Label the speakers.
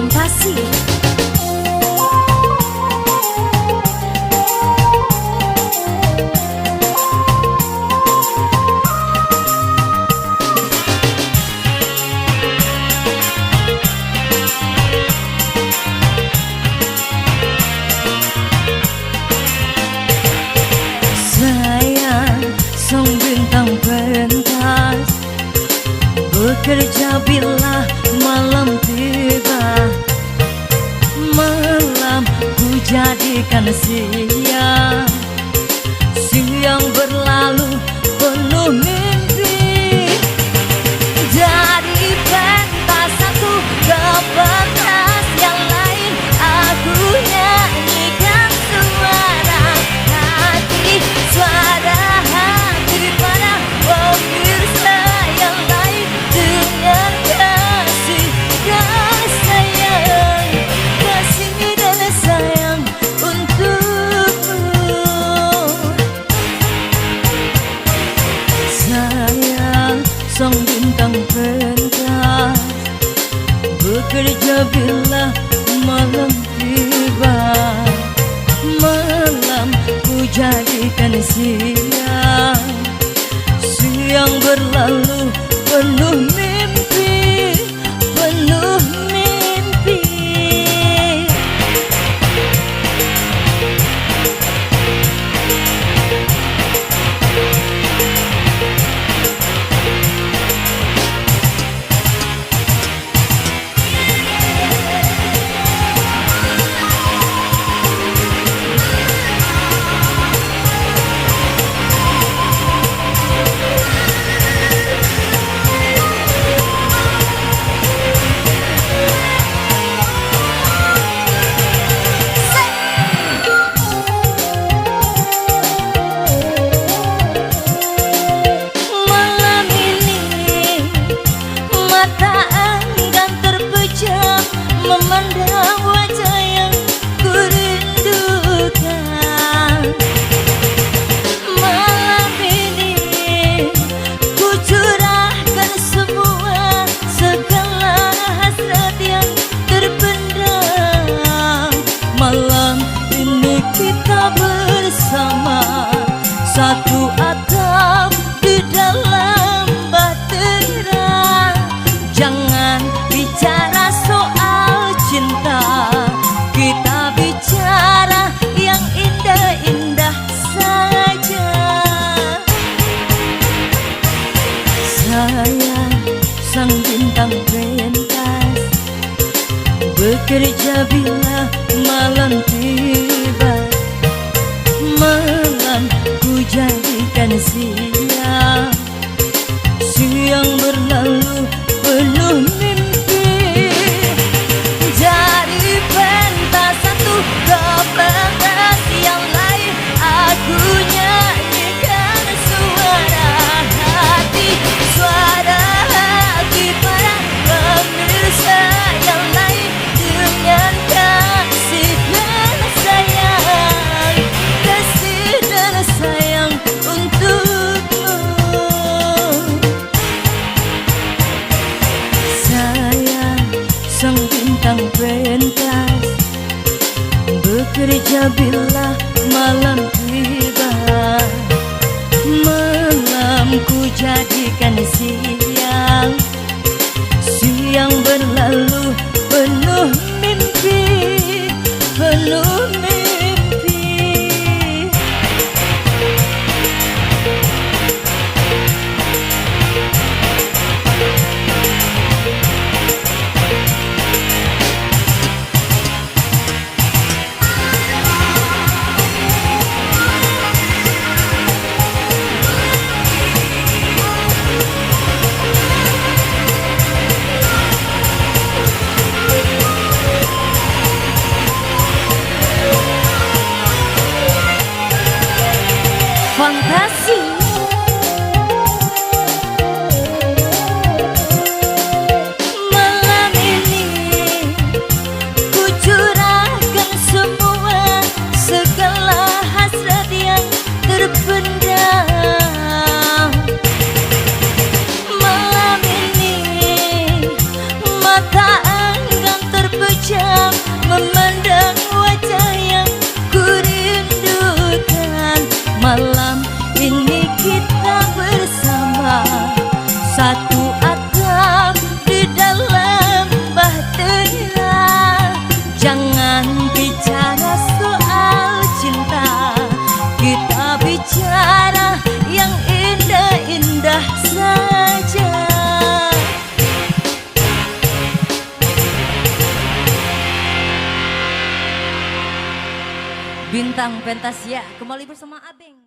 Speaker 1: fantasi.
Speaker 2: Sang bintang pentas bekerja bila malam tiba. Malam ku jadikan siang, siang berlalu penuh mimpi. Dari pentas satu ke pentas yang lain, aku nyanyikan suara hati, suara hati pada pemirsa yang lain dengan kasih dan sayang, kasih dan sayang untukmu. Sayang, sang bintang pentas bekerja bila malam tiba. Malam ku jadikan siang, siang berlalu penuh mimpi, penuh mimpi. Memandang wajah yang kurindukan. Malam ini ku curahkan semua segala hasrat yang terpendam. Malam ini kita bersama, satu atap di dalam bahtera. Jangan bicara soal cinta, kita bicara yang indah-indah saja. Sayang, sang bintang pentas bekerja bila malam tiba. Malam ku jadikan siang, siang berlalu penuh mimpi. Dari pentas satu ke pentas yang lain, aku nyanyikan suara hati, suara hati para pemirsa yang lain dengan kasih dan sayang, kasih dan sayang untukmu. Sayang, sang bintang pentas bekerja bila malam tiba. Malam ku jadikan siang, siang berlalu penuh mimpi, penuh mimpi. tentang Pentasia kembali bersama Abeng.